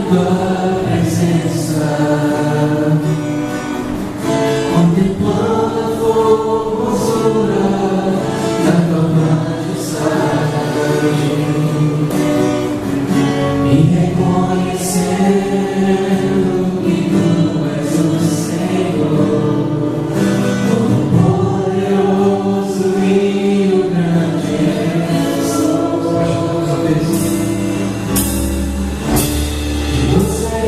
tua presença, contemplando a formosura da tua majestade e reconhecendo que tu és o Senhor, todo-poderoso e o grande és. Que você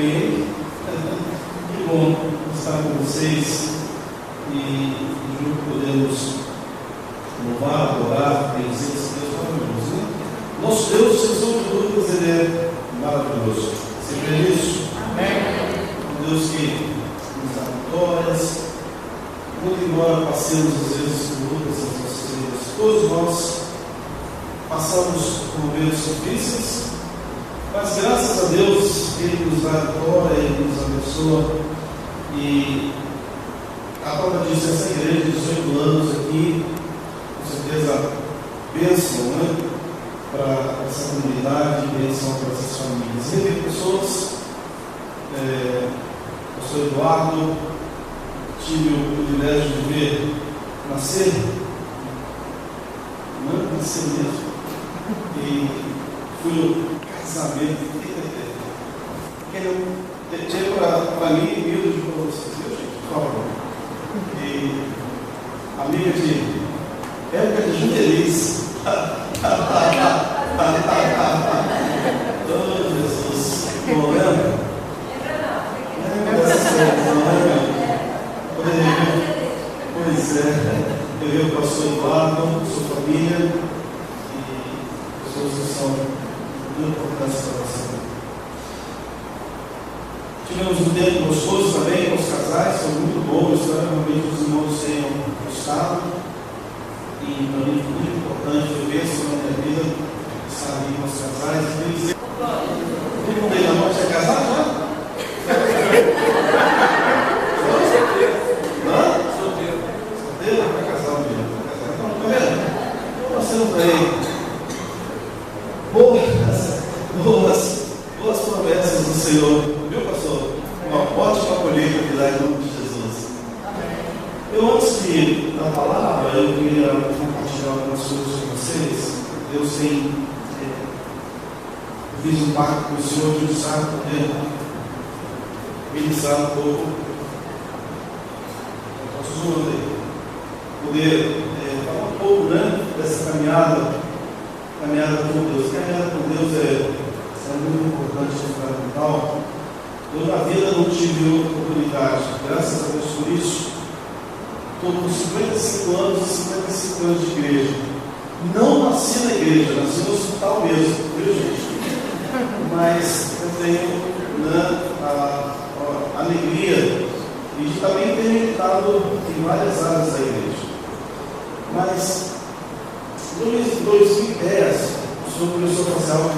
bem? Que bom estar com vocês e junto podemos louvar, adorar, bendizer esse Deus maravilhoso, né? Nosso Deus, sem sombra de dúvidas, Ele é maravilhoso. Você crê nisso? Amém. Um Deus que nos dá vitórias, muito embora passemos às vezes por lutas nas nossas vidas, todos nós passamos por momentos difíceis, mas graças a Deus Ele nos dá vitória, Ele nos abençoa. E a prova disso, essa igreja de 18 anos aqui, com certeza, bênção, né? Para essa comunidade, bênção para essas famílias. E tem pessoas, o pastor Eduardo, tive o privilégio de ver nascer, não nascer mesmo, e fui no casamento. Tinha para mim e humilde para vocês, viu, gente? Por favor. E amiga de época de Junteliz. Oh, Jesus. Não lembra? Pois é. Eu vi o pastor Eduardo, sua família e pessoas que são muito importantes para você. Tivemos um tempo gostoso também com os casais, foi muito bom. Realmente os irmãos tenham gostado. E para mim foi muito importante, foi bênção na minha vida estar ali com os casais. Todo mundo aí na morte é casado já? Hã? Solteiro. Solteiro? Vai casar um dia. Então, tá vendo? Nós temos aí boas promessas do Senhor. Viu, pastor? Uma ótima colheita que dá em nome de Jesus. Eu, antes da palavra, eu queria compartilhar algumas coisas com vocês. Deus tem fiz um pacto com o Senhor de usar poder ministrar um pouco. Poder falar um pouco, né, dessa caminhada com Deus. Caminhada com Deus é muito importante, é fundamental. Eu na vida não tive outra oportunidade, graças a Deus por isso. Estou com 55 anos e 55 anos de igreja. Não nasci na igreja, nasci no hospital mesmo, viu, gente? Mas eu tenho, né, a alegria de também ter militado em várias áreas da igreja. Mas em 2010, o Senhor começou a fazer algo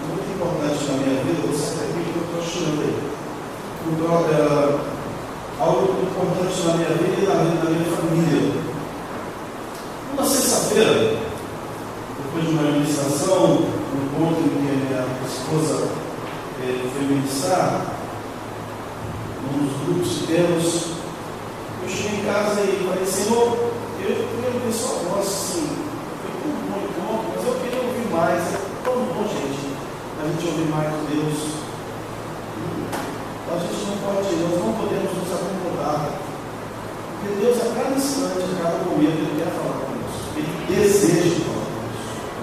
muito importante na minha vida. Você até viu que eu estou chorando aí. Algo muito importante na minha vida e na vida da minha família. Uma sexta-feira, depois de uma administração, um encontro em que a minha esposa foi ministrar, num dos grupos que temos, eu cheguei em casa e falei, Senhor, eu queria ouvir sua voz, assim, foi um bom encontro, mas eu queria ouvir mais. É tão bom, gente, a gente ouvir mais de Deus. A gente não pode, nós não podemos nos acomodar, porque Deus a cada instante, a cada momento, Ele quer falar conosco, Ele deseja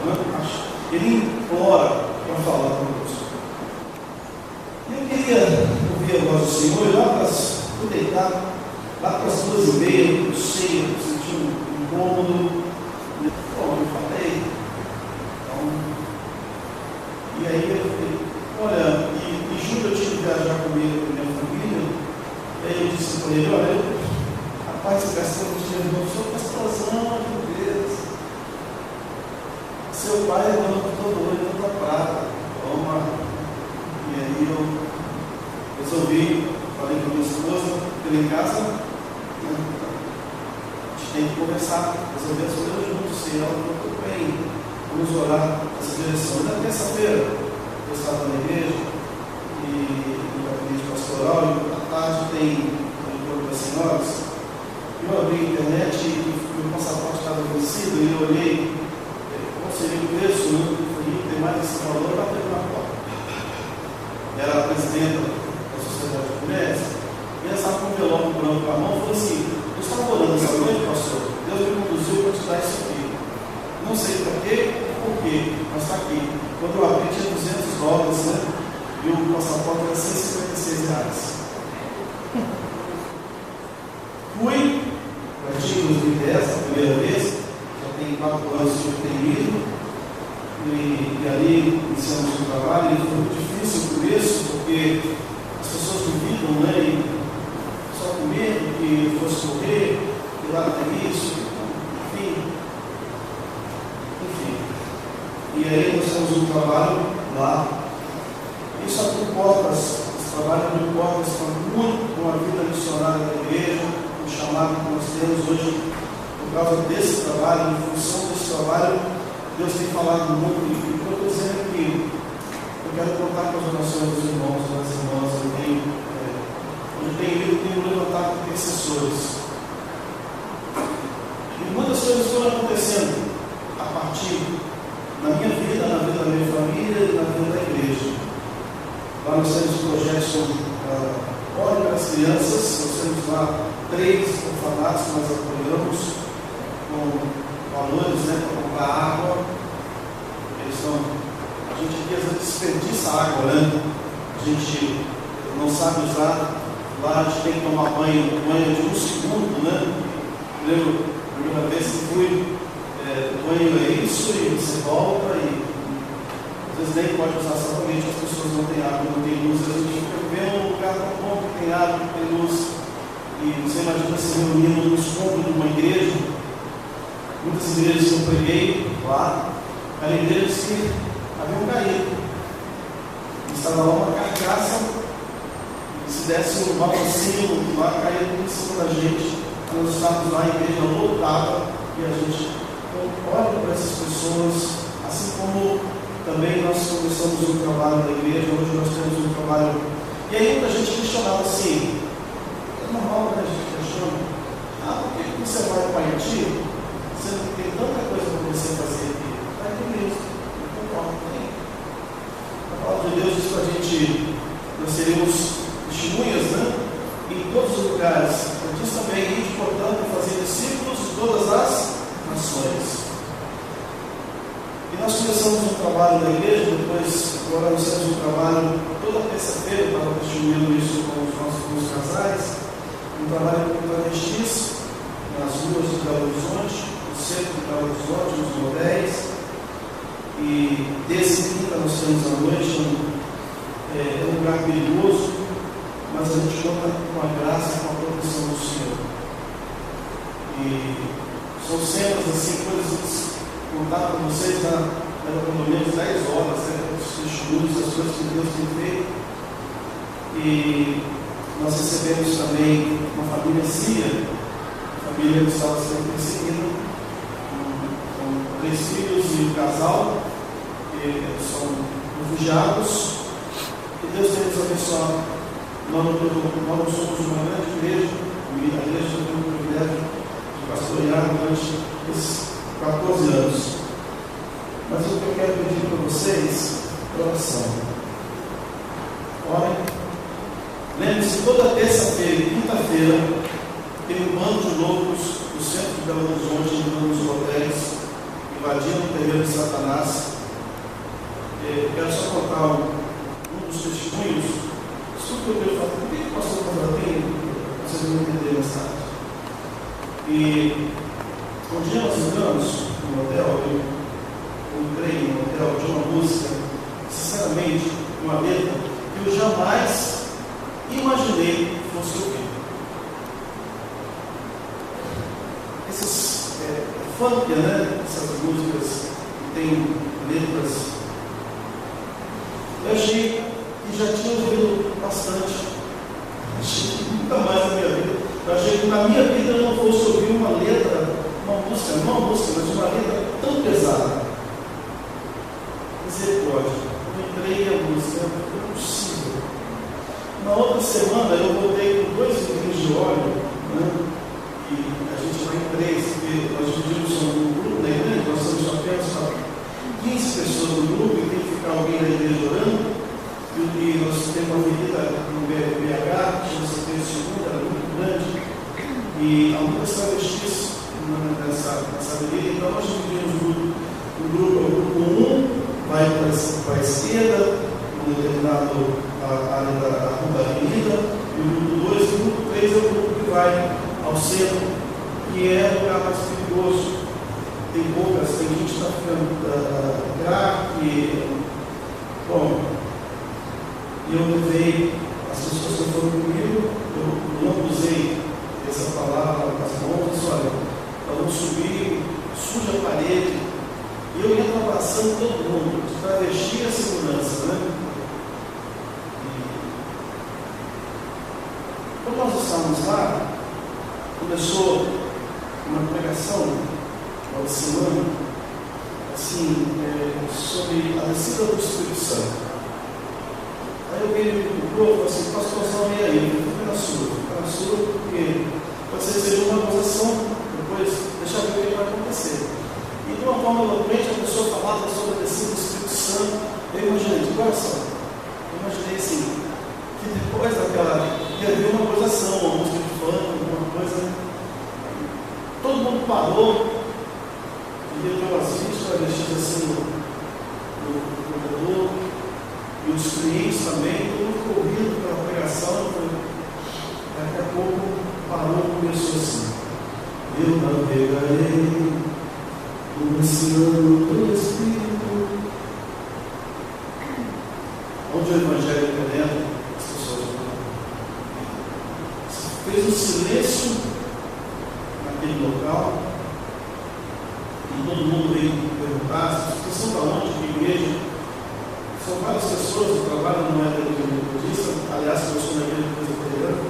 falar conosco, Ele implora para falar conosco. E eu queria ouvir a voz do Senhor, e lá fui deitar, lá para as 2h30, eu sei, eu senti um incômodo, como eu falei, então, e aí eu falei, olha, e junto eu tive que viajar comigo, com minha família, e aí eu disse para ele, olha, rapaz, esse gastão de dinheiro, o senhor está explosão, meu Deus, seu pai é dono de todo ouro e toda prata, toma. E aí eu resolvi, falei com a minha esposa, eu em casa, a gente tem que conversar, resolver as coisas juntos, se ela não tudo bem, vamos orar nessa direção. Na terça-feira, eu estava na igreja, e no gabinete pastoral, e à tarde tem o encontro das senhoras. Eu abri a internet e meu passaporte estava vencido, e eu olhei, qual seria o preço, né? Tem mais esse valor, eu bateu na porta. Era a presidenta da Sociedade de Comércio, e ela estava com um envelope branco na mão, falou assim, eu estava orando essa noite, pastor, Deus me conduziu para te dar isso aqui. Não sei para quê ou por quê, mas está aqui. Quando eu abri tinha $200, né? e o passaporte era R$156. Fui, parti em 2010, a primeira vez, já tem 4 anos que eu tenho ido, e ali iniciamos o trabalho, e foi muito difícil o começo, porque as pessoas duvidam, né, e só com medo que fosse morrer, e lá tem isso, enfim. E aí nós temos um trabalho lá. Isso abre portas, esse trabalho abre portas para muito com a vida missionária da igreja, o chamado que nós temos hoje, por causa desse trabalho, em função desse trabalho, Deus tem falado muito. E o que eu estou dizendo é que eu quero contar com as orações dos irmãos e das irmãs. Eu tenho levantado intercessores. E muitas coisas foram acontecendo a partir da minha vida, na vida da minha família e na vida da igreja. Lá nós temos projetos como Óleo para as Crianças, nós temos lá 3 orfanatos que nós apoiamos com valores, né, para comprar água. A gente aqui às vezes desperdiça água, né? A gente não sabe usar. Lá a gente tem que tomar banho de 1 segundo, né? Eu lembro, a primeira vez que fui, o banho é isso, e você volta, e às vezes nem pode usar sabonete, as pessoas não têm água, não têm luz. A gente fica vendo um lugar tão bom que tem água, que tem luz, e você imagina se reunindo no escombro de uma igreja. Muitas igrejas que eu preguei lá, eram igrejas que haviam caído. Estava lá uma carcaça. Se desse um balancinho lá, caía tudo em cima da gente. Nós estávamos lá, a igreja lotada, e a gente olha para essas pessoas, assim como também nós começamos um trabalho da igreja, hoje nós temos um trabalho. E aí muita gente questionava assim, é normal, né? A gente questiona, por que você vai para Haiti, sendo que tem tanta coisa para você fazer aqui? Está aqui mesmo, não concordo, tem. A palavra de Deus diz para a gente, nós seremos testemunhas, né? Em todos os lugares. Diz também, ide, portanto, fazer discípulos de todas as nações. E nós começamos um trabalho da igreja, depois, agora nós temos um trabalho toda terça-feira, eu estava testemunhando isso com os nossos casais, um trabalho com travestis, nas ruas de Belo Horizonte, no centro de Belo Horizonte, nos motéis. E desse quinta nós temos à noite um lugar perigoso, mas a gente conta com a graça e com a proteção do Senhor. E são cenas assim, coisas que contar para vocês, pelo menos 10 horas, né, os testemunhos, as coisas que Deus tem feito. E nós recebemos também uma família síria, família que estava sendo perseguida, com 3 filhos e um casal, que são refugiados, e Deus tem nos abençoado. Nós não somos uma grande igreja, a igreja tem o privilégio de pastorear durante esses 14 anos. Mas o que eu quero pedir para vocês é oração. Orem. Lembre-se, toda terça-feira e quinta-feira tem um bando de loucos do centro de Belo Horizonte, entrando nos hotéis, invadindo o terreno de Satanás. Eu quero só contar um dos testemunhos. Isso que eu quero falar, por que o pastor Conradinho, vocês vão entender mais tarde. E um dia nós entramos no hotel, eu entrei no hotel de uma música, sinceramente, uma letra que eu jamais imaginei que fosse ouvir. Esses funk, né? Essas músicas que têm letras, eu achei que já tinha ouvido bastante. Achei que nunca mais na minha vida. Eu achei que na minha vida eu não fosse ouvir uma letra, uma música, não uma música, mas uma letra tão pesada. Misericórdia. Eu entrei a música, não é possível. Na outra semana eu voltei com 2 litros de óleo, né? E a gente vai em 3, porque nós dividimos um grupo da igreja, nós somos apenas 15 pessoas no grupo e tem que ficar alguém na igreja orando. E nós temos uma avenida no BH, que chama-se Segunda, era muito grande, e há muitas travestis nessa avenida, então nós dividimos o grupo 1 vai para a esquerda, um determinado área da avenida, e o grupo 2, e o grupo 3 é o grupo que vai ao centro, que é o lugar mais perigoso. Tem gente que está ficando crack. Bom, eu levei as pessoas que foram comigo, eu não usei essa palavra nas mãos, disse: olha, nós vamos subir, suja a parede, e eu ia abraçando todo mundo, para vestir a segurança, né? E quando nós estávamos lá, começou uma pregação, uma semana, assim, sobre a descida do Espírito Santo. Aí eu vi o povo e falei assim: pastorzão, e aí? Eu fui na sua, porque pode ser que seja uma acusação, depois deixar ver o que vai acontecer. E de uma forma eloquente, a pessoa falava sobre a descida do Espírito Santo. Eu imaginei, olha só, eu imaginei assim, que depois daquela, ia haver uma acusação, uma música de funk, alguma coisa. Todo mundo parou, e eu dei umas 20 travestis assim no corredor, e os clientes também, todo mundo corrido pela pregação. Daqui a pouco parou e começou assim: eu navegarei no oceano do Espírito. Onde o Evangelho penetra, as pessoas fez um silêncio naquele local, e todo mundo veio perguntar: vocês são da onde? Que igreja? São várias pessoas, o trabalho não é da igreja metodista, aliás, eu sou da igreja presbiteriana.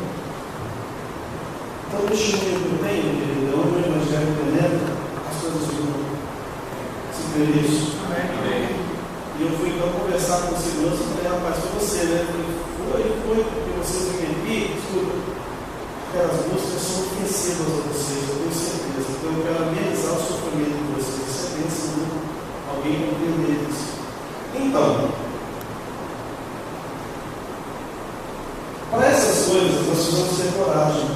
Então, o testemunho que eu tenho, querido, é onde o Evangelho penetra, as coisas vão se ver isso. Amém. E eu fui então conversar com o segurança e falei: rapaz, foi você, né? Eu falei: foi, porque vocês vêm aqui, escuta, aquelas músicas são ofensivas a vocês, eu tenho certeza. Então, eu quero amenizar o sofrimento de vocês. Você pensa em alguém compreender isso. Então, para essas coisas, nós precisamos ter coragem.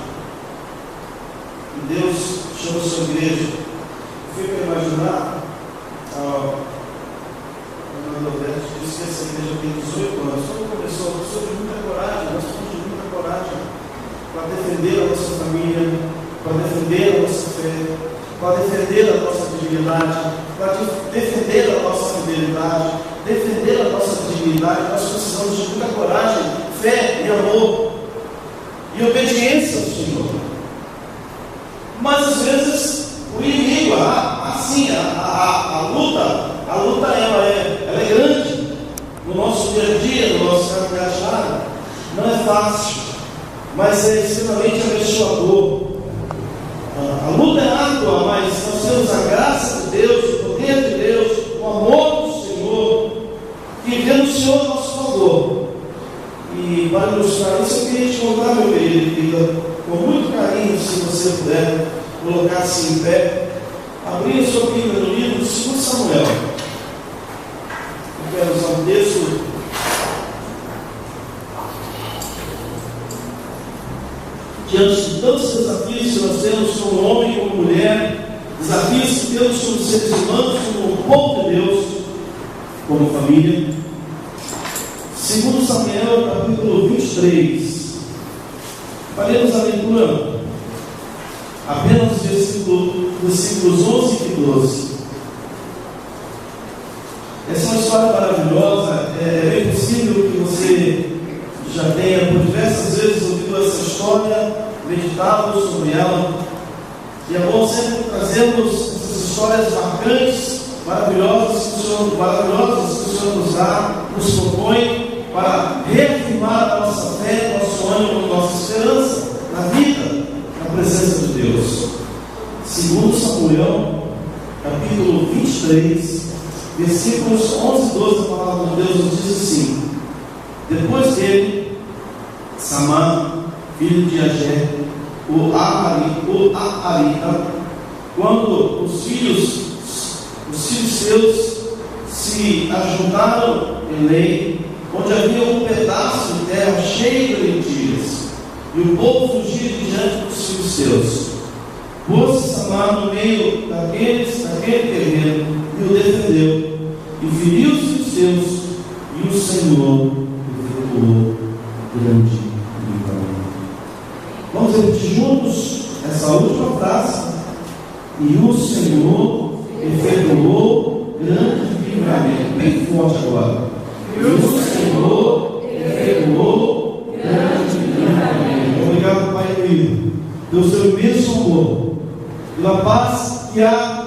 E Deus chama a sua igreja. Eu fui para imaginar, a Ana Odete disse que essa igreja tem 18 anos. Quando começou, nós precisamos de muita coragem, nós precisamos de muita coragem para defender a nossa família, para defender a nossa fé, para defender a nossa dignidade, para defender a nossa fidelidade, defender a nossa dignidade. Nós precisamos de muita coragem, fé e amor e obediência ao Senhor. Mas às vezes o inimigo, assim, a luta ela é grande no nosso dia a dia, no nosso caminhar. Não é fácil, mas é extremamente abençoador. A luta é árdua, mas nós temos a graça de Deus, o poder de Deus, o amor do Senhor, que vem no Senhor a nosso favor. E para ilustrar isso, eu queria te contar, meu querido, com muito carinho, se você puder colocar-se em pé, abrir a sua Bíblia no livro de 2 Samuel. Eu quero usar um texto diante de tantos desafios que nós temos como homem e como mulher, desafios que temos como seres humanos, como o povo de Deus, como família. 2 Samuel, capítulo 23. Faremos a leitura apenas dos versículos 11 e 12. Essa é uma história maravilhosa. É bem possível que você já tenha por diversas vezes ouvido essa história, meditado sobre ela. E é bom sempre trazermos essas histórias marcantes, maravilosas que o Senhor nos dá, nos propõe, para reafirmar a nossa fé, nosso ânimo, nossa esperança na vida, na presença de Deus. 2 Samuel, capítulo 23, versículos 11 e 12, a palavra de Deus nos diz assim: depois dele, Samá, filho de Agé, o Aarita, quando os filhos seus se ajuntaram em Lei, onde havia um pedaço de terra cheio de lentias, e o povo fugia diante dos filhos seus. Pôs-se Samá no meio daquele terreno e o defendeu, e feriu os filhos seus, e os Senhor efetuou grande livramento. Vamos repetir juntos essa última frase. E o Senhor efetuou grande livramento. Bem forte agora. E o Senhor efetuou grande livramento. Obrigado, Pai querido, pelo seu imenso amor, pela paz que há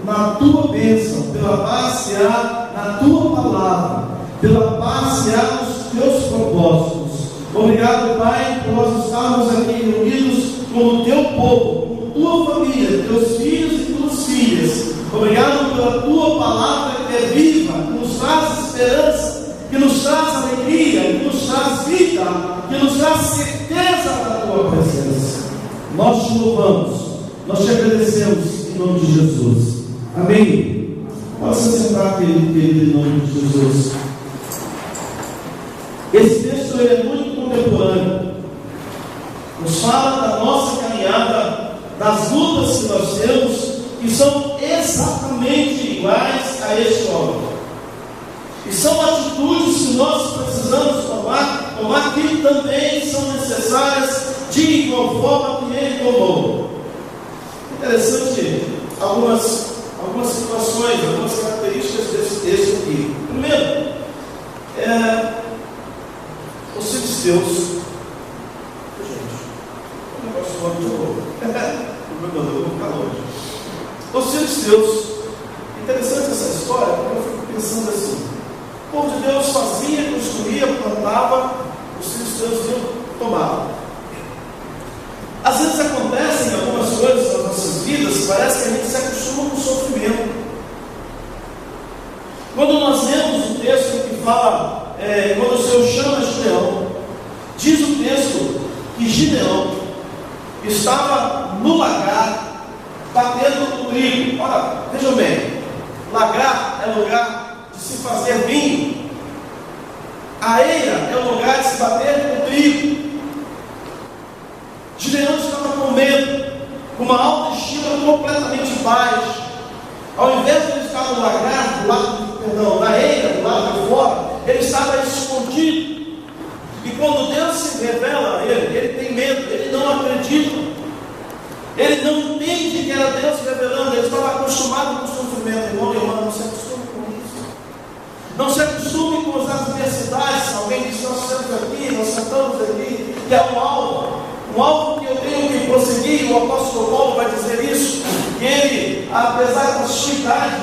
na tua bênção, pela paz que há na tua palavra, pela paz que há nos teus propósitos. Obrigado, Pai, por nós estarmos aqui reunidos como teu povo, com tua família, teus filhos e tuas filhas. Obrigado pela tua palavra que é viva, que nos traz esperança, que nos traz alegria, que nos traz vida, que nos traz certeza da tua presença. Nós te louvamos, nós te agradecemos em nome de Jesus. Amém. Pode se sentar, querido, em nome de Jesus. Esse texto é muito contemporâneo. Nos fala da nossa caminhada, das lutas que nós temos, que são exatamente iguais a este homem. E são atitudes que nós precisamos tomar que também são necessárias de igual forma que ele tomou. Interessante algumas situações, algumas características desse texto aqui. Primeiro, os filisteus. Gente, o negócio foi muito bom. Vou ficar longe. Os filisteus. Interessante essa história, porque eu fico pensando assim: o povo de Deus fazia, construía, plantava, os filisteus iam tomar. Às vezes acontecem algumas coisas nas nossas vidas, parece que a gente se acostuma com o sofrimento. Quando nós lemos o texto que fala, quando o Senhor chama Gideão, diz o texto que Gideão estava no lagar, batendo o trigo. Olha, vejam bem, lagar é lugar de se fazer vinho, a eira é o lugar de se bater com o trigo. Gideão estava com medo, com uma autoestima completamente baixa. Ao invés de ele estar no lagar, na eira, do lado de fora, ele estava escondido. E quando Deus se revela a ele tem medo, ele não acredita. Ele não entende que era Deus se revelando, ele estava acostumado com o sofrimento. Irmão e irmã, não se acostume com isso. Não se acostume com as adversidades. Alguém disse: nós estamos aqui, nós sentamos aqui, que é um alvo que eu tenho que prosseguir. O apóstolo Paulo vai dizer isso, que ele, apesar da dificuldade,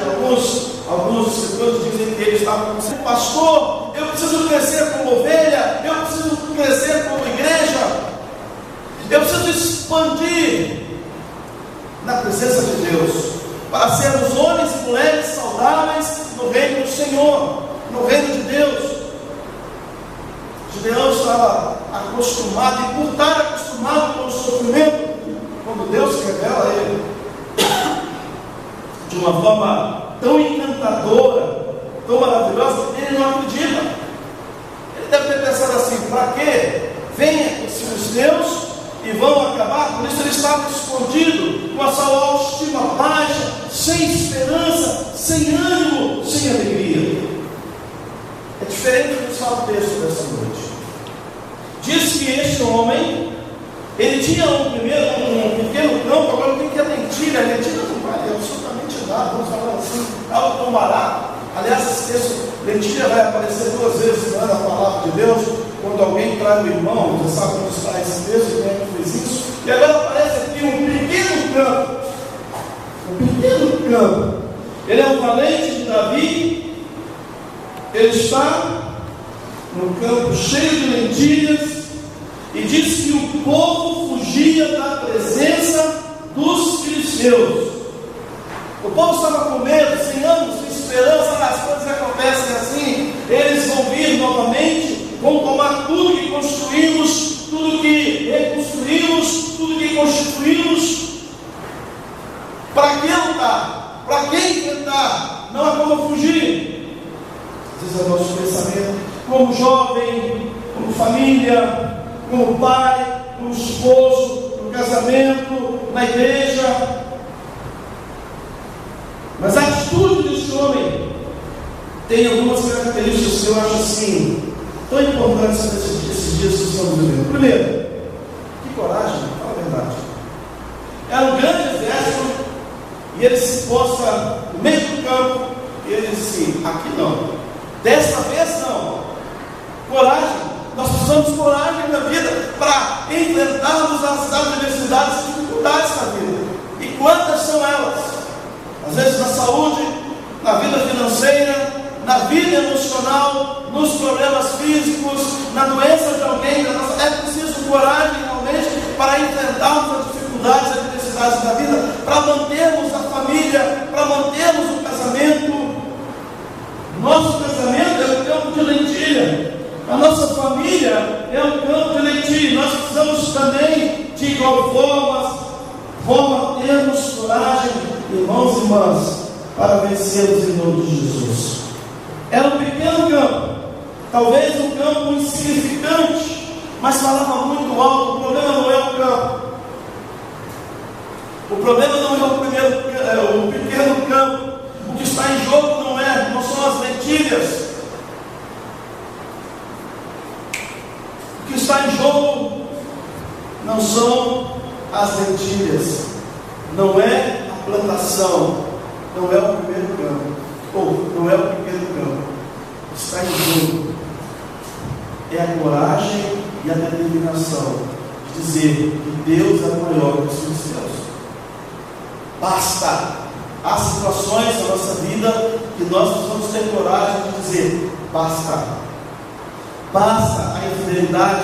alguns escritores dizem que ele estava como pastor, eu preciso crescer como ovelha, eu preciso crescer como igreja, eu preciso expandir na presença de Deus, para sermos homens e mulheres saudáveis no reino do Senhor, no reino de Deus. Gideão estava acostumado, e por estar acostumado com o sofrimento, quando Deus se revela a ele de uma forma tão encantadora, tão maravilhosa, ele não acredita. Ele deve ter pensado assim: para quê? Venha os filisteus e vão acabar. Por isso ele estava escondido, com a sua autoestima baixa, sem esperança, sem ânimo, sem alegria. É diferente do que fala o texto dessa noite. Diz que este homem, ele tinha um pequeno campo. Agora tem que a lentilha não vale absolutamente nada, vamos falar assim, algo tão barato. Aliás, esse texto, lentilha vai aparecer 2 vezes na palavra de Deus, quando alguém traz o irmão, você sabe onde está esse texto, quem é que fez isso, e agora aparece aqui um pequeno campo, ele é um valente de Davi, ele está no campo cheio de lentilhas, e diz que o povo fugia da presença dos filisteus. O povo estava com medo, sem ânimo, sem esperança. As coisas acontecem assim, eles vão vir novamente, vão tomar tudo que construímos, tudo que reconstruímos, tudo que constituímos. Para que lutar? Para que enfrentar? Não há como fugir. Diz o nosso pensamento, como jovem, como família, como pai, como esposo, no casamento, na igreja. Mas a atitude deste homem tem algumas características que eu acho assim, tão importantes nesses dias que estamos vivendo. Primeiro, que coragem, fala a verdade. Era um grande exército e ele se posta no meio do campo e ele disse: aqui não, desta vez não. Coragem, nós precisamos de coragem na vida para enfrentarmos as adversidades e dificuldades na vida. E quantas são elas? Às vezes na saúde, na vida financeira, na vida emocional, nos problemas físicos, na doença de alguém. É preciso coragem realmente para enfrentarmos as dificuldades e adversidades da vida, para mantermos a família, para mantermos o casamento. Nosso casamento é um campo de lentilha, a nossa família é um campo de lentilha. Nós precisamos também, de igual forma, termos coragem, irmãos e irmãs, para vencermos em nome de Jesus. Era um pequeno campo, talvez um campo insignificante, mas falava muito alto. O problema não é o campo, o problema não é o pequeno campo. O que está em jogo não são as lentilhas. O que está em jogo não são as lentilhas, não é a plantação, não é o primeiro campo, ou não é o pequeno campo. O que está em jogo é a coragem e a determinação de dizer que Deus é maior que os céus. Basta. Há situações na nossa vida que nós precisamos ter coragem de dizer: basta. Basta a infidelidade,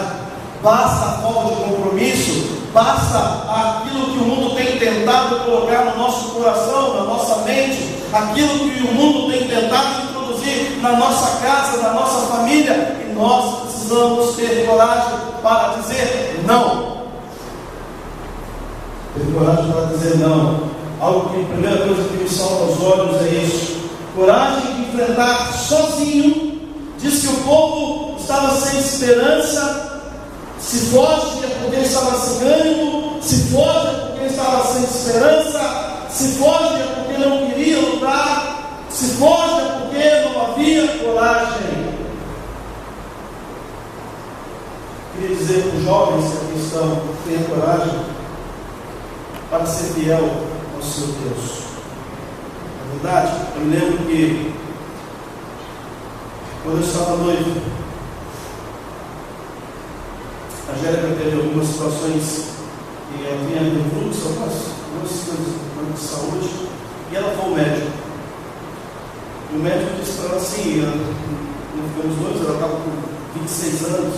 basta a falta de compromisso, basta aquilo que o mundo tem tentado colocar no nosso coração, na nossa mente, aquilo que o mundo tem tentado introduzir na nossa casa, na nossa família, e nós precisamos ter coragem para dizer não. Ter coragem para dizer não. Algo que a primeira coisa que me salta aos olhos é isso. Coragem de enfrentar sozinho. Diz que o povo estava sem esperança. Se foge é porque estava cegando. Se foge é porque estava sem esperança. Se foge é porque não queria lutar. Se foge é porque não havia coragem. Queria dizer para os jovens que aqui estão: tenha coragem para ser fiel ao seu Deus. Na verdade, eu me lembro que quando eu estava noivo, a Angélica teve algumas situações que ela vinha de fluxo, algumas situações de saúde, e ela foi ao médico. E o médico disse para ela assim, não ficamos noivos, ela estava com 26 anos,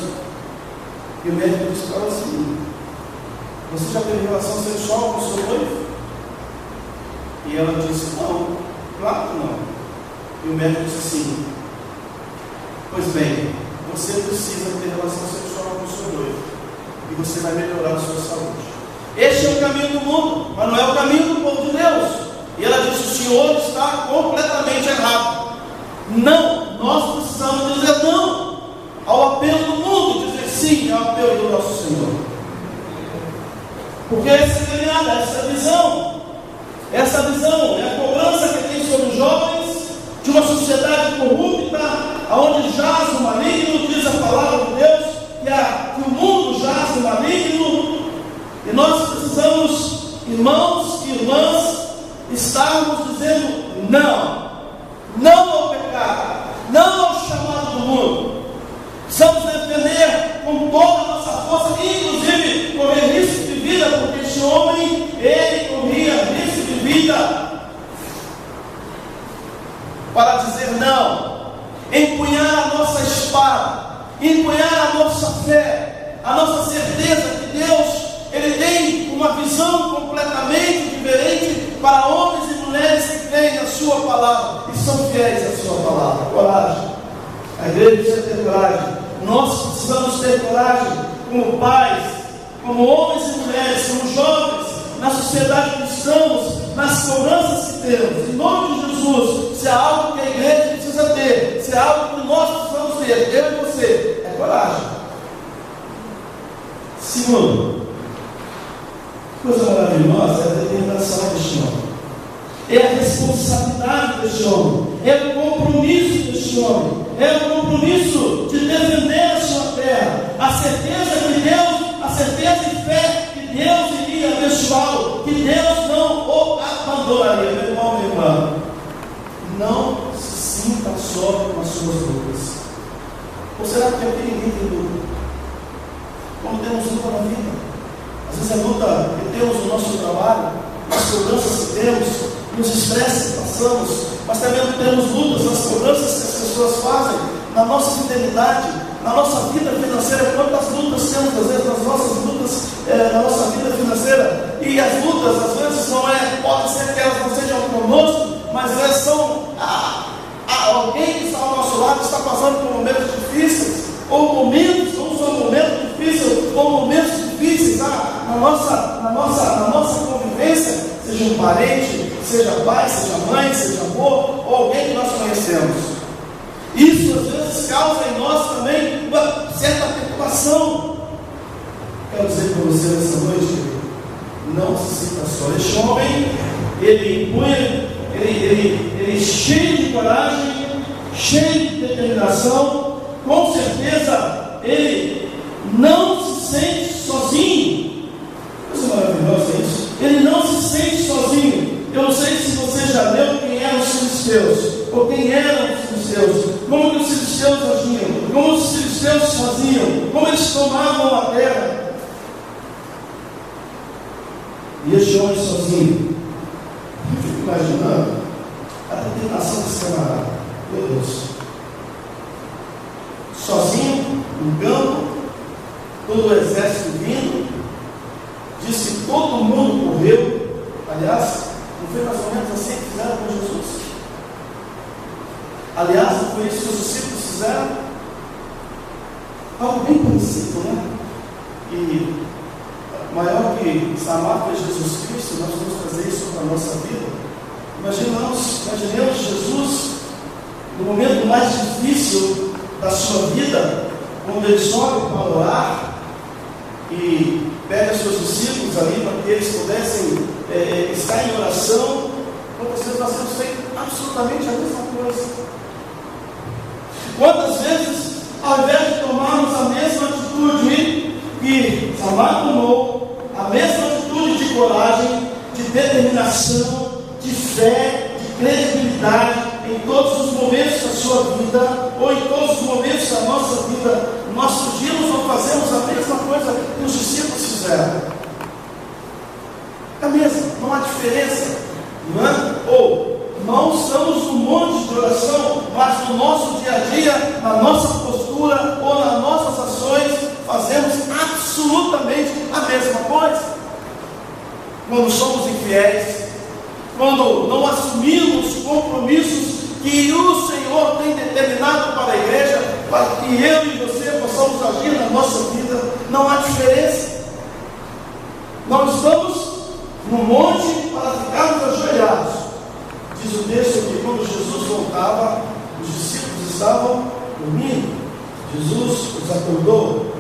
e o médico disse para ela assim: você já teve relação sexual com o seu noivo? E ela disse: não, claro que não. E o médico disse assim: pois bem, você precisa ter relação sexual com o seu noivo, e você vai melhorar a sua saúde. Este é o caminho do mundo, mas não é o caminho do povo de Deus. E ela disse: o senhor está completamente errado. Não, nós precisamos dizer não ao apelo do mundo, e dizer sim ao apelo do nosso Senhor. Porque essa caminhada, essa visão é a cobrança que tem sobre os jovens de uma sociedade corrupta, onde jaz o maligno. Diz a palavra de Deus que o mundo jaz o maligno, e nós precisamos, irmãos e irmãs, estarmos dizendo não ao pecado, não ao chamado do mundo. Precisamos defender com toda a nossa força, inclusive correr risco de vida, porque esse homem, ele corria risco de vida para dizer não, empunhar a nossa espada, empunhar a nossa fé, a nossa certeza que Deus, ele tem uma visão completamente diferente para homens e mulheres que creem na sua palavra e são fiéis à sua palavra. Coragem. A igreja precisa ter coragem. Nós precisamos ter coragem como pais, como homens e mulheres, como jovens, na sociedade que estamos, nas cobranças que temos. Em nome de Jesus, se há algo que a igreja precisa ter, se há algo que nós precisamos ter, eu e você, é coragem. Segundo, coisa maravilhosa é a determinação deste homem, é a responsabilidade deste homem, é o compromisso deste homem, é o compromisso de defender a sua terra, a certeza e fé que Deus iria abençoá-lo, que Deus não o abandonaria. Meu irmão, minha irmã, não se sinta só com as suas lutas. Ou será que aqui ninguém tem luta? Como temos luta na vida? Às vezes a luta que temos no nosso trabalho, as cobranças que temos, nos estresses que passamos, mas também temos lutas nas cobranças que as pessoas fazem, na nossa fidelidade, na nossa vida financeira. Quantas lutas temos, às vezes, nas nossas lutas, na nossa vida financeira? E as lutas, às vezes, podem ser que elas não sejam conosco, mas elas são alguém que está ao nosso lado, está passando por momentos difíceis, ou momentos, não só momentos difíceis, ou momentos difíceis na nossa convivência, seja um parente, seja pai, seja mãe, seja avô, ou alguém que nós conhecemos. Isso às vezes causa em nós também uma certa preocupação. Quero dizer para você nessa noite, não se sinta só. Este homem, ele cheio de coragem, cheio de determinação, com certeza ele não se sente sozinho. Coisa maravilhosa isso. Ele não se sente sozinho. Eu não sei se você já leu quem eram os filisteus, ou quem eram os filisteus, como que os filisteus agiam, como os filisteus faziam, como eles tomavam a terra. E este homem sozinho, eu fico imaginando a determinação desse camarada. Meu Deus, sozinho, no campo, todo o exército vindo, disse que todo mundo correu. Aliás, não foi mais ou menos assim que fizeram com Jesus? Aliás, não foi isso que os discípulos fizeram? Algo bem parecido, né? E maior que Samar foi Jesus Cristo, nós vamos trazer isso para a nossa vida. Imaginemos Jesus no momento mais difícil da sua vida, quando ele sobe para orar e pede aos seus discípulos ali para que eles pudessem estar em oração. Quantas vezes nós temos feito absolutamente a mesma coisa? Quantas vezes, ao invés de tomarmos a mesma atitude que Samar tomou, a mesma atitude de coragem, de determinação, de fé, de credibilidade, em todos os momentos da sua vida, ou em todos os momentos da nossa vida, nós fugimos ou fazemos a mesma coisa que os discípulos fizeram. É a mesma, não há diferença, não é? Ou não estamos num monte de oração, mas no nosso dia a dia, na nossa postura ou nas nossas ações, fazemos absolutamente a mesma coisa. Quando somos infiéis, quando não assumimos compromissos que o Senhor tem determinado para a igreja, para que eu e você possamos agir na nossa vida, não há diferença. Não estamos no monte para ficarmos ajoelhados. Diz o texto que quando Jesus voltava, os discípulos estavam dormindo. Jesus os acordou,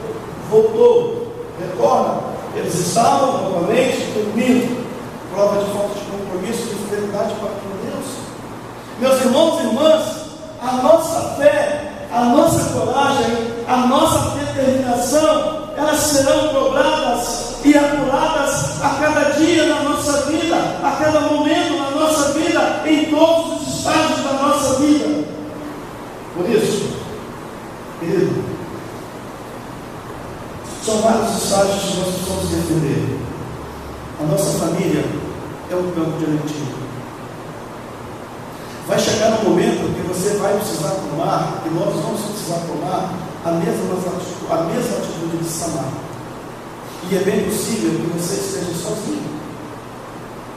voltou, retorna. Eles estavam novamente dormindo. Prova de falta de compromisso, de fidelidade para com Deus. Meus irmãos e irmãs, a nossa fé, a nossa coragem, a nossa determinação, elas serão cobradas e apuradas a cada dia na nossa vida, a cada momento na nossa vida, em todos os estágios da nossa vida. Por isso, querido, são vários estágios que nós precisamos defender. A nossa família é um campo de eleitivo. Vai chegar um momento que você vai precisar tomar, e nós vamos precisar tomar a mesma atitude de Samar. E é bem possível que você esteja sozinho.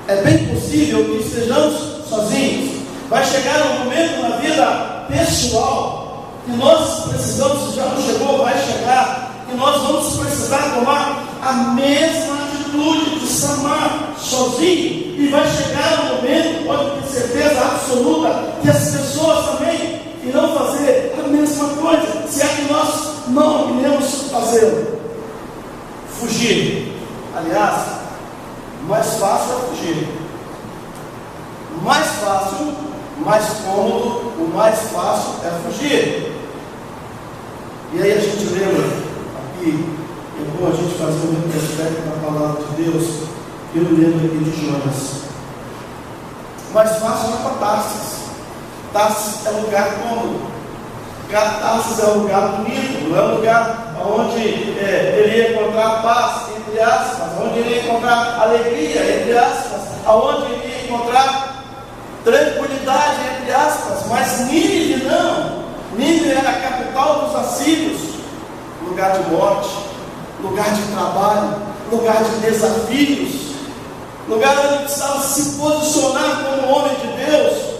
É bem possível que estejamos sozinhos. Vai chegar um momento na vida pessoal que nós precisamos, se já não chegou, vai chegar, que nós vamos precisar tomar a mesma atitude de Samar sozinho. E vai chegar um momento, pode ter certeza absoluta, que as pessoas também irão fazer a mesma coisa, se é que nós não iremos fazê-lo. Fugir. Aliás, mais fácil é fugir. Mais fácil mais cômodo, o mais fácil é fugir. E aí a gente lembra aqui, é bom a gente fazer um retrospecto da palavra de Deus. Eu lembro aqui de Jonas. Mais fácil é para Tarsis. Tarsis é lugar cômodo. Tarsis é um lugar bonito, não é um lugar onde ele ia encontrar paz, entre aspas, onde ele ia encontrar alegria, entre aspas, onde ele ia encontrar tranquilidade, entre aspas. Mas Nínive não. Nínive era a capital dos assírios, lugar de morte, lugar de trabalho, lugar de desafios, lugar onde ele precisava se posicionar como homem de Deus.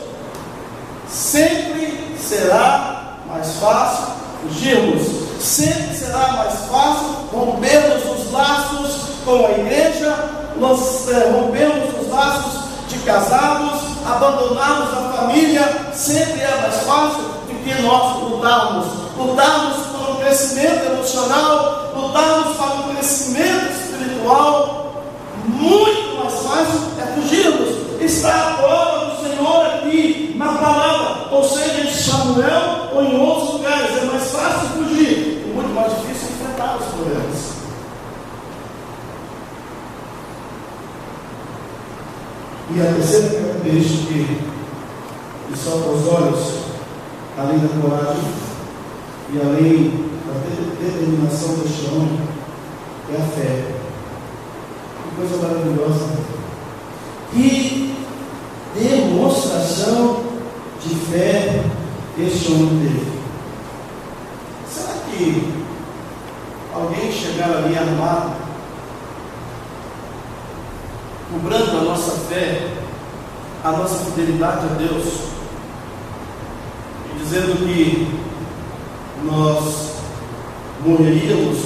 Sempre será mais fácil fugirmos, sempre será mais fácil rompermos os laços com a igreja, nós rompemos os laços de casados, abandonarmos a família. Sempre é mais fácil do que nós lutarmos para um crescimento emocional, lutarmos para um crescimento espiritual. Muito mais fácil é fugirmos. Está a prova do Senhor aqui na palavra, ou seja, em Samuel ou em outros lugares. É mais fácil fugir, é muito mais difícil enfrentar os problemas. E a terceira característica que salta aos olhos, além da coragem e além da determinação deste homem, é a fé. Que coisa maravilhosa! Que demonstração de fé este homem teve. Será que alguém chegar ali armado, cobrando a nossa fé, a nossa fidelidade a Deus, e dizendo que nós morreríamos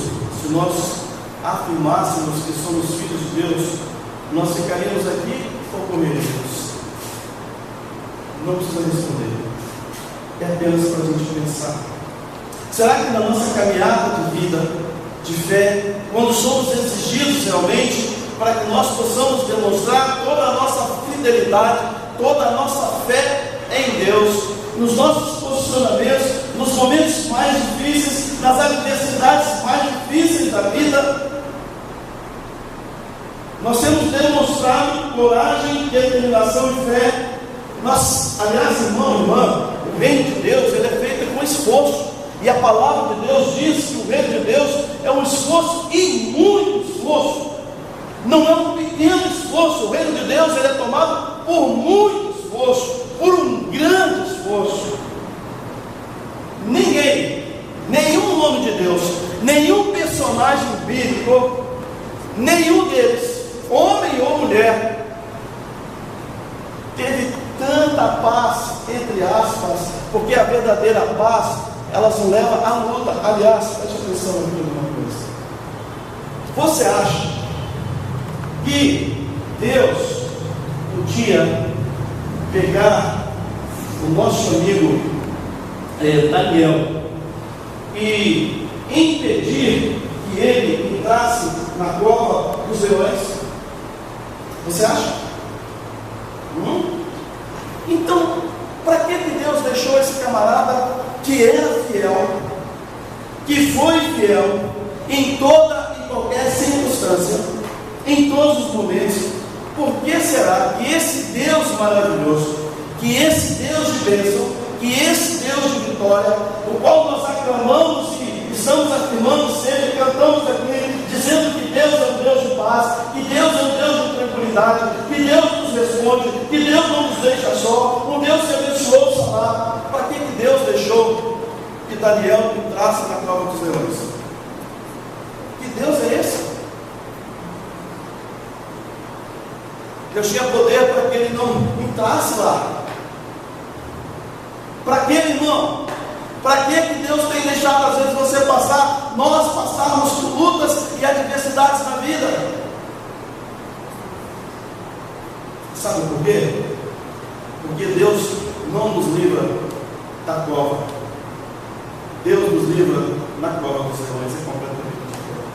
se nós afirmássemos que somos filhos de Deus, nós ficaríamos aqui ou correríamos? Não precisa responder, é apenas para a gente pensar. Será que na nossa caminhada de vida, de fé, quando somos exigidos realmente, para que nós possamos demonstrar toda a nossa fidelidade, toda a nossa fé em Deus, nos nossos posicionamentos, nos momentos mais difíceis, nas adversidades mais difíceis da vida, nós temos demonstrado coragem, determinação e fé. Aliás, irmão, irmã, o reino de Deus ele é feito com esforço, e a palavra de Deus diz que o reino de Deus é um esforço e muito esforço. Não é um pequeno esforço. O reino de Deus ele é tomado por muito esforço, por um grande esforço. Nenhum nome de Deus, nenhum personagem bíblico, nenhum deles, homem ou mulher, teve tanta paz, entre aspas, porque a verdadeira paz, ela nos leva à luta. Aliás, preste atenção aqui em uma coisa. Você acha que Deus podia pegar o nosso amigo Daniel e impedir que ele entrasse na cova dos leões? Você acha? Então, para que Deus deixou esse camarada que era fiel, que foi fiel em toda e qualquer circunstância, em todos os momentos? Por que será que esse Deus maravilhoso, que esse Deus de bênção, que esse Deus de vitória, o qual nós aclamamos e estamos afirmando sempre, cantamos aqui, dizendo que Deus é um Deus de paz, que Deus é um Deus de tranquilidade, que Deus nos responde, que Deus não nos deixa só, um Deus que abençoou o salário? Para que Deus deixou que Daniel entrasse na cova dos leões? Que Deus é esse? Deus tinha poder para que ele não entrasse lá. Para que, irmão? Para que Deus tem deixado às vezes você passar, nós passarmos por lutas e adversidades na vida? Sabe por quê? Porque Deus não nos livra da cova. Deus nos livra na cova dos leões. É completamente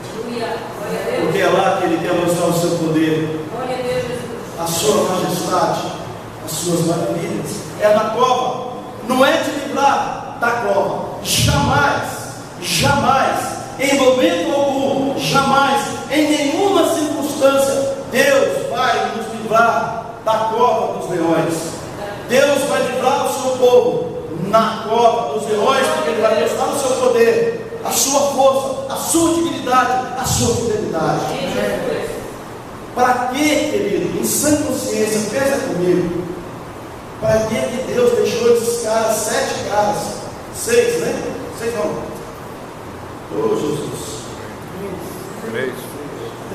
diferente. Porque é lá que Ele quer mostrar o seu poder, a sua majestade, as suas maravilhas. é na cova, não é te livrar da cova. Jamais, jamais, em momento algum, jamais, em nenhuma circunstância, Deus vai nos livrar da cova dos leões. Deus vai livrar o seu povo na cova dos leões, porque Ele vai mostrar o seu poder, a sua força, a sua dignidade, a sua fidelidade. Para que, querido, em sã consciência, pensa comigo, para que Deus deixou esses caras, 7 caras, 6, né? 6 não. Oh, Jesus.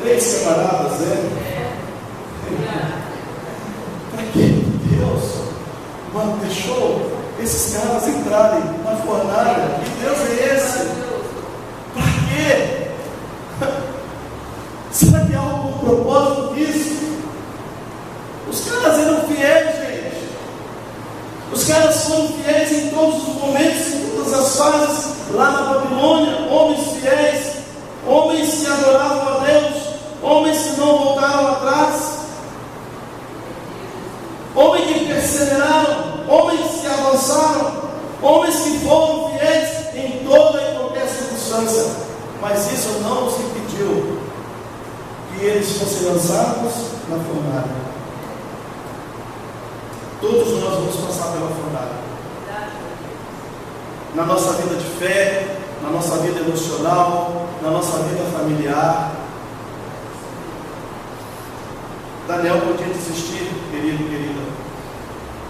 3 camaradas, né? Para que Deus deixou esses caras entrarem na fornalha? Que Deus é esse? Para quê? Será que há algum propósito disso? Os caras eram fiéis, gente. Os caras foram fiéis em todos os momentos, em todas as fases, lá na Babilônia. Homens fiéis, homens que adoravam a Deus, homens que não voltaram atrás, homens que perseveraram, homens que avançaram, homens que foram fiéis em toda e qualquer circunstância. Mas isso não os impediu que eles fossem lançados na fornalha. Todos nós vamos passar pela fornalha. Na nossa vida de fé, na nossa vida emocional, na nossa vida familiar. Daniel podia desistir, querido, querida.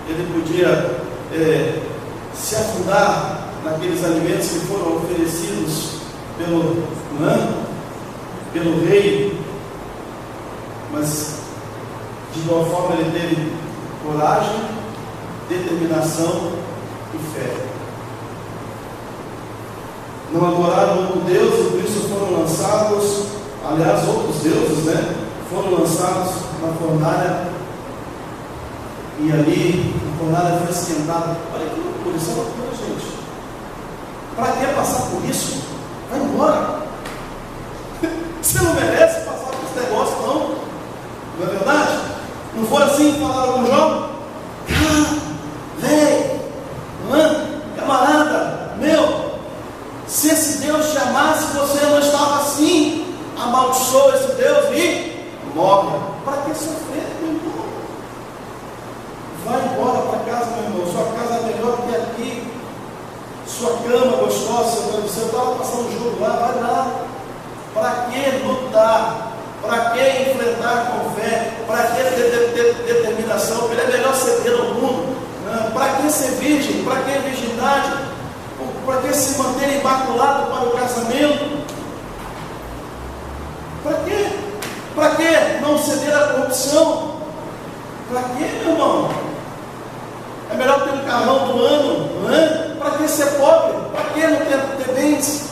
Ele podia se afundar naqueles alimentos que foram oferecidos pelo rei, mas de igual forma ele teve coragem, determinação e fé. Não adoraram outro Deus e por isso foram lançados, aliás, outros deuses, né? Foram lançados na fornalha, e ali a fornalha foi esquentada. Olha que loucura, isso é loucura, gente. Para que passar por isso? Vai embora. Você não merece passar por esse negócio, não. Não é verdade? Não foi assim que falaram com Jó? Cara, velho, camarada, meu, se esse Deus te amasse, você não estava assim. Amaldiçoa esse Deus e morre. Para que sofrer, meu irmão? Vai embora para casa, meu irmão. Sua casa é melhor que aqui. Sua cama gostosa, você estava passando jogo lá, vai lá. Para que lutar? Para que enfrentar com fé? Para que ter determinação? Porque é melhor ser Deus no mundo. Para que ser virgem? Para que virgindade? Para que se manter imaculado para o casamento? Para quê? Para que não ceder à corrupção? Para quê, meu irmão? É melhor ter um carrão do ano, não é? Para que ser pobre? Para que não ter bens?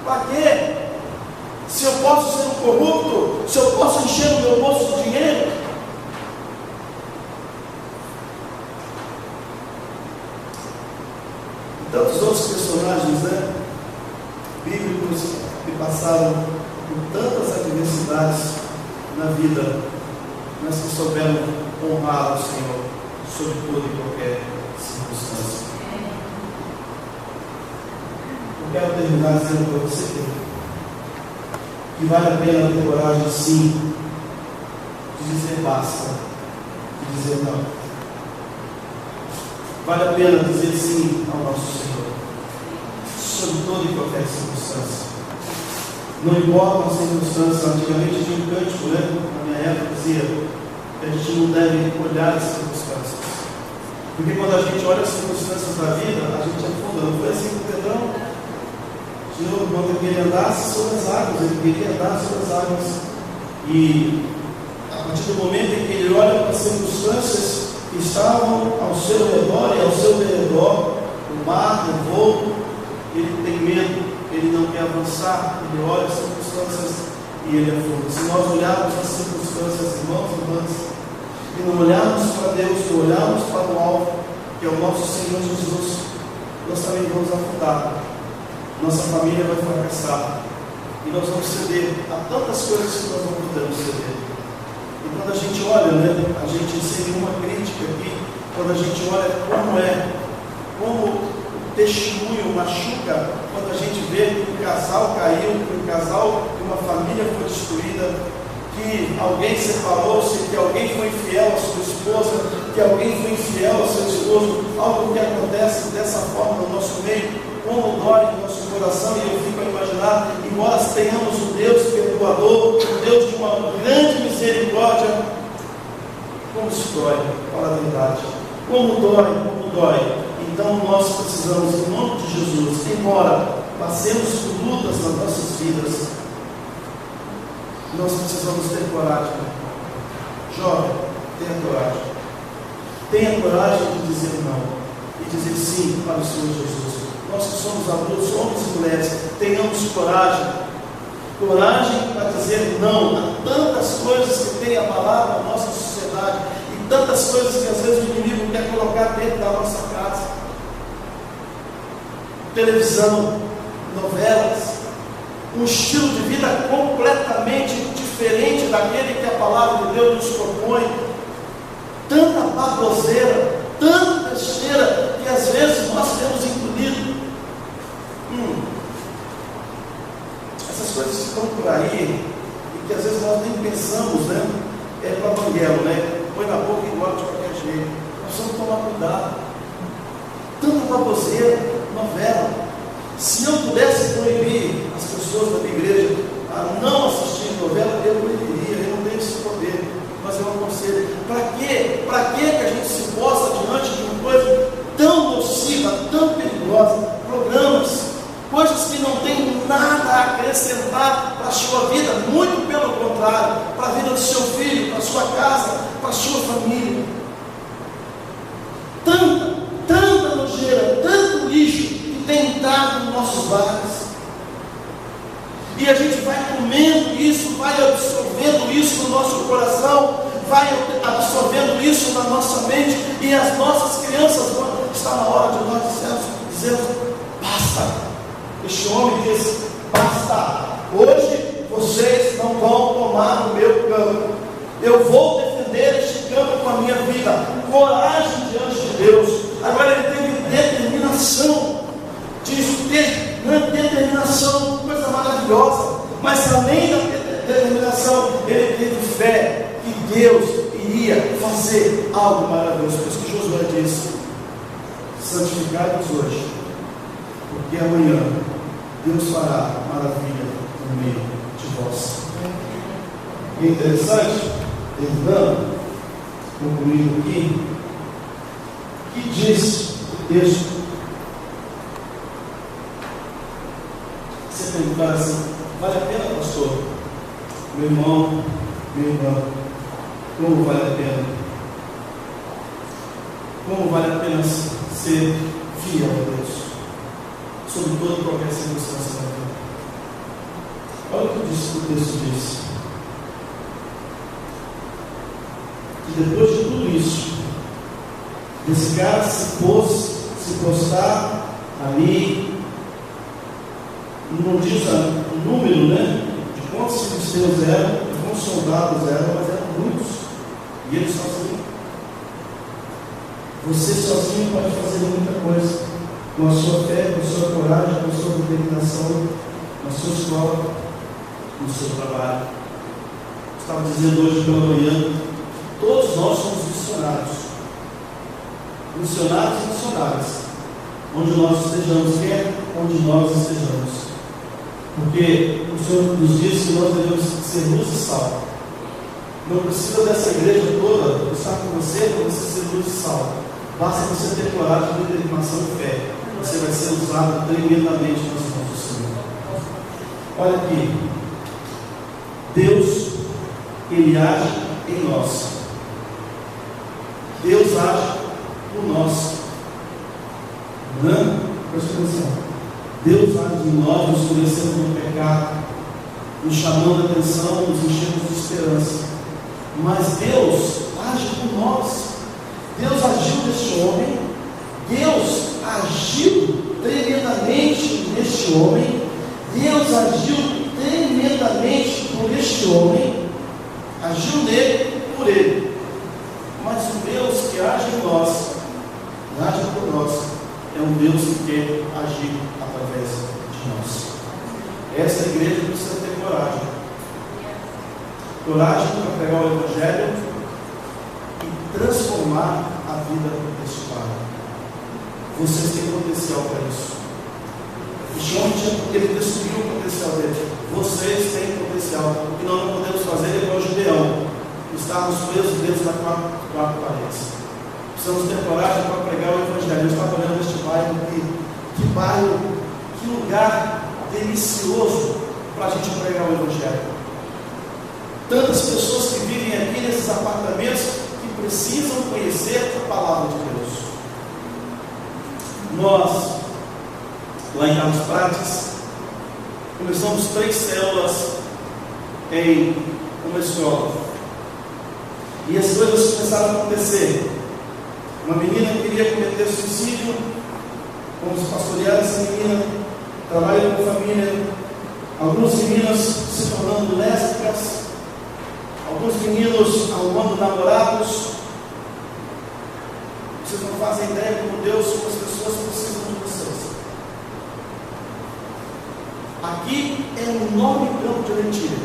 Para quê? Se eu posso ser um corrupto, se eu posso encher o meu bolso de dinheiro? E tantos outros personagens, né? Bíblicos que passaram por tantas adversidades na vida, mas que souberam honrar o Senhor sobre toda e qualquer circunstância. Eu quero terminar dizendo para você que vale a pena ter coragem, sim, de dizer basta, de dizer não. Vale a pena dizer sim ao nosso Senhor, sobre toda e qualquer circunstância. Não importa as circunstâncias. Antigamente tinha um cântico, né? Na minha época dizia que a gente não deve olhar as circunstâncias, porque quando a gente olha as circunstâncias da vida, a gente afunda. Não foi assim com Pedrão? O Senhor, quando ele queria andar sobre as águas, ele queria andar sobre as águas, e a partir do momento em que ele olha para as circunstâncias que estavam ao seu redor e ao seu derredor, o mar, o voo, ele tem medo, ele não quer avançar, ele olha as circunstâncias e ele afunda. Se nós olharmos as circunstâncias, irmãos e irmãs, e não olharmos para Deus, não olharmos para o alvo, que é o nosso Senhor Jesus, nós também vamos afundar. Nossa família vai fracassar e nós vamos ceder a tantas coisas que nós não podemos ceder. E quando a gente olha, né, a gente sem nenhuma crítica aqui, quando a gente olha como o testemunho machuca, quando a gente vê que um casal caiu, que uma família foi destruída, que alguém separou-se, que alguém foi infiel à sua esposa, que alguém foi infiel ao seu esposo, algo que acontece dessa forma no nosso meio, como dói no nosso coração. E eu fico a imaginar, embora tenhamos um Deus perdoador, um Deus de uma grande misericórdia, como se dói, fala a verdade, como dói. Então nós precisamos, em nome de Jesus, embora passemos por lutas nas nossas vidas, nós precisamos ter coragem. Jovem, tenha coragem. Tenha coragem de dizer não e dizer sim para o Senhor Jesus. Nós que somos adultos, homens e mulheres, tenhamos coragem. Coragem para dizer não a tantas coisas que têm abalado a nossa sociedade e tantas coisas que às vezes o inimigo quer colocar dentro da nossa casa. Televisão, novelas, um estilo de vida completamente diferente daquele que a palavra de Deus nos propõe, tanta baboseira, tanta besteira que às vezes nós temos incluído. Essas coisas que estão por aí e que às vezes nós nem pensamos, né? É para banguelo, né? Põe na boca e engole de qualquer jeito. Nós precisamos tomar cuidado. Tanta baboseira, novela. Se eu pudesse proibir as pessoas da minha igreja a não assistir novela, eu proibiria, eu não tenho esse poder, mas eu aconselho. Para quê? Para que a gente se possa diante de uma coisa tão nociva, tão perigosa? Programas, coisas que não têm nada a acrescentar para a sua vida, muito pelo contrário, para a vida do seu filho, para a sua casa, para a sua família. Tanta nojeira, tanto lixo que tem entrado nos nossos lares. E a gente vai comendo isso, vai absorvendo isso no nosso coração, vai absorvendo isso na nossa mente, e as nossas crianças está na hora de nós dizermos basta. Este homem diz: basta, hoje vocês não vão tomar o meu campo, eu vou defender este campo com a minha vida. Coragem diante de Deus. Agora ele teve determinação, diz determinação, coisa maravilhosa, mas além da determinação, ele teve fé que Deus iria fazer algo maravilhoso. Por isso que Josué disse: santificai-vos hoje, porque amanhã Deus fará maravilha no meio de vós. E é interessante, terminando, concluindo aqui, que diz o texto. Você perguntar assim: vale a pena, pastor? Meu irmão, minha irmã, como vale a pena? Como vale a pena ser fiel a Deus, sobre toda e qualquer circunstância da vida? Olha o que o texto diz: que depois de tudo isso, esse cara se postar ali, não diz o número, né, de quantos filisteus eram, de quantos soldados eram, mas eram muitos, e ele sozinho. Você sozinho pode fazer muita coisa, com a sua fé, com a sua coragem, com a sua determinação, na sua escola, no seu trabalho. Estava dizendo hoje pela manhã, todos nós somos missionários. Missionários e missionárias, onde nós estejamos, quer onde nós estejamos, porque o Senhor nos diz que nós devemos ser luz e sal. Não precisa dessa igreja toda estar com você para você ser luz e sal. Basta você ter coragem, determinação e fé. Você vai ser usado tremendamente nas mãos do Senhor. Olha aqui, Deus, Ele age em nós. Deus age por nós. Não? Presta atenção. Deus age em nós, nos conhecendo no pecado, nos chamando a atenção, nos enchendo de esperança. Mas Deus age por nós. Deus agiu neste homem. Deus agiu tremendamente neste homem. Deus agiu tremendamente por este homem. Agiu nele, por ele. Mas o Deus que age em nós coragem para pregar o Evangelho e transformar a vida deste pai. Vocês têm potencial para isso. Este homem ele destruiu o potencial dele. Vocês têm potencial. O que nós não podemos fazer é igual o Gideão, estarmos presos dentro das quatro paredes. Precisamos ter coragem para pregar o Evangelho. Eu estava olhando este bairro aqui. Que bairro, que lugar delicioso para a gente pregar o Evangelho. Tantas pessoas que vivem aqui nesses apartamentos que precisam conhecer a palavra de Deus. Nós, lá em Carlos Prates, começamos 3 células em uma escola. E as coisas começaram a acontecer. Uma menina queria cometer suicídio, fomos pastorear essa menina, trabalhando com família, algumas meninas se tornando lésbicas, alguns meninos arrumando namorados. Vocês não fazem ideia como Deus, como as pessoas precisam de vocês. Aqui é um enorme campo de lentilha.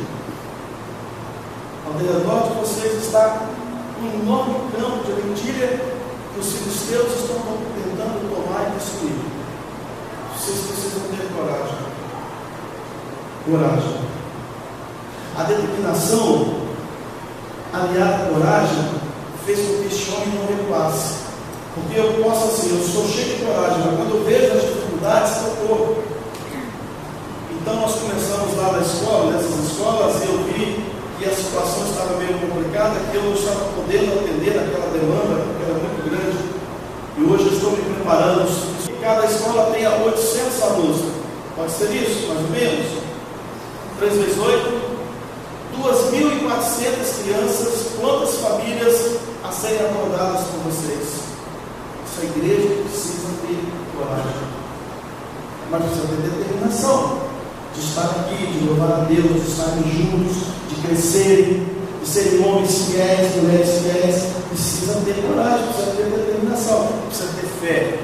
Ao redor de vocês está um enorme campo de lentilha que os filisteus estão tentando tomar e destruir. Vocês precisam ter coragem. Coragem. A determinação aliada à coragem fez com que este homem não recuasse. Porque eu posso assim, eu sou cheio de coragem, mas quando eu vejo as dificuldades, eu corro. Então nós começamos lá na escola, nessas escolas, e eu vi que a situação estava meio complicada, que eu não estava podendo atender aquela demanda, porque era muito grande. E hoje eu estou me preparando. E cada escola tem 800 alunos. Pode ser isso, mais ou menos? 3 vezes 8, 2.400 crianças, quantas famílias a serem acordadas por vocês? Essa igreja precisa ter coragem, mas precisa ter determinação de estar aqui, de louvar a Deus, de estarem juntos, de crescerem, de serem homens fiéis, mulheres fiéis. Precisa ter coragem, precisa ter determinação, precisa ter fé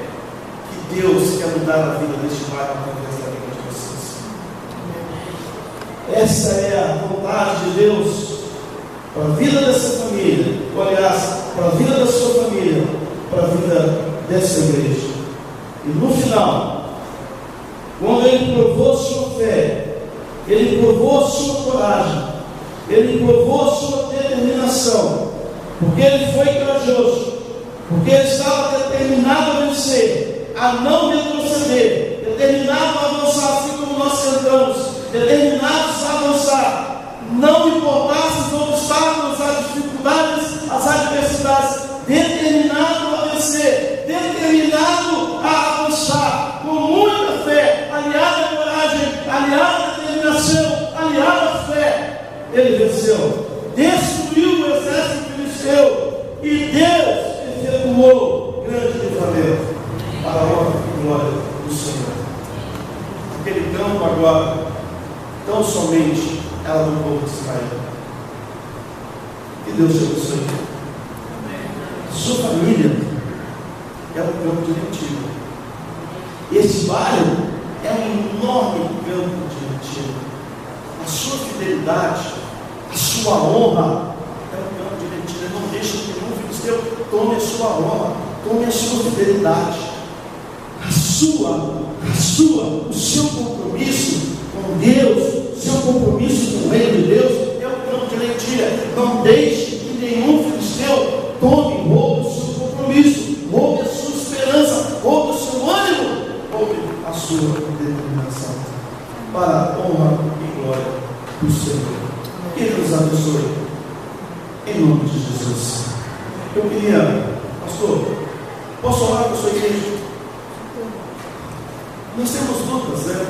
que Deus quer mudar a vida deste bairro através da vida de vocês. Essa é a vontade de Deus para a vida dessa família, ou aliás, para a vida da sua família, para a vida dessa igreja. E no final, quando ele provou sua fé, ele provou sua coragem, ele provou sua determinação, porque ele foi corajoso, porque ele estava determinado a vencer, a não retroceder, determinado a avançar, assim como nós cantamos, determinados a avançar, não importasse os obstáculos, as dificuldades, as adversidades, determinado a vencer, determinado a avançar, com muita fé, aliado à coragem, aliado à determinação, aliado à fé. Ele venceu, destruiu o exército filisteu, e Deus efetuou grande livramento para a honra e glória do Senhor. Aquele campo agora, tão somente ela do povo de Israel. Que Deus te abençoe. Sua família é um campo de lentilha. Esse bairro é um enorme campo de lentilha. A sua fidelidade, a sua honra é um campo de lentilha. Não deixe que nenhum filisteu tome a sua honra, tome a sua fidelidade, o seu compromisso com Deus, o seu compromisso com o reino de Deus é um campo de lentilha. Não deixe que nenhum filisteu tome, roube o seu compromisso, roube a sua esperança, roube o seu ânimo, roube a sua determinação, para a honra e glória do Senhor. Que Deus abençoe, em nome de Jesus. Eu queria, pastor, posso orar com a sua igreja? Nós temos lutas, né?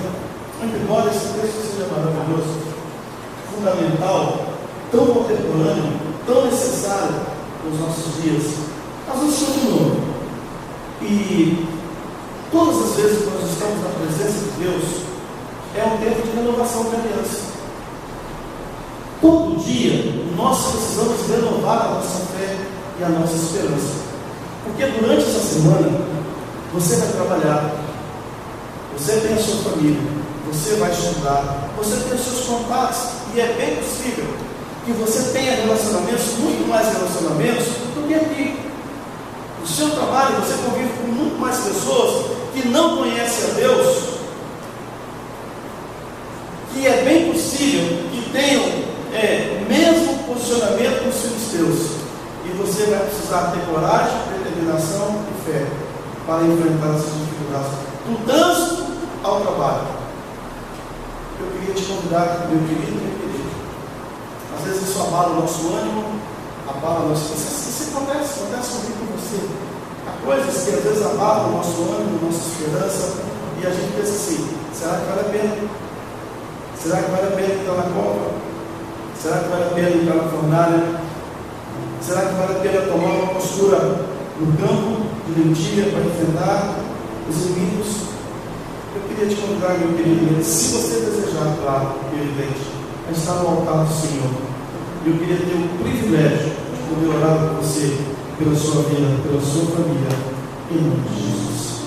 Muito embora esse texto seja maravilhoso, fundamental, tão contemporâneo, tão necessário nos nossos dias, as lutas continuam. E todas as vezes que nós estamos na presença de Deus, é um tempo de renovação de aliança. Todo dia nós precisamos renovar a nossa fé e a nossa esperança. Porque durante essa semana, você vai trabalhar, você tem a sua família, você vai estudar, você tem os seus contatos, e é bem possível que que você tenha relacionamentos, muito mais relacionamentos do que aqui. No seu trabalho, você convive com muito mais pessoas que não conhecem a Deus, que é bem possível que tenham mesmo posicionamento com os filhos teus. E você vai precisar ter coragem, determinação e fé para enfrentar essas dificuldades. Do trânsito ao trabalho. Eu queria te convidar, meu querido e minha querida. Às vezes isso abala o nosso ânimo, abala o nosso... Isso acontece comigo com você. Há coisas que às vezes abalam o nosso ânimo, nossa esperança, e a gente pensa assim: será que vale a pena? Será que vale a pena entrar na cova? Será que vale a pena entrar na fornalha? Será que vale a pena tomar uma postura no campo de lentilha para enfrentar os inimigos? Eu queria te convidar, meu querido, se você desejar, claro, evidente, a estar no altar do Senhor. Eu queria ter o privilégio de poder orar por você, pela sua vida, pela sua família, em nome de Jesus.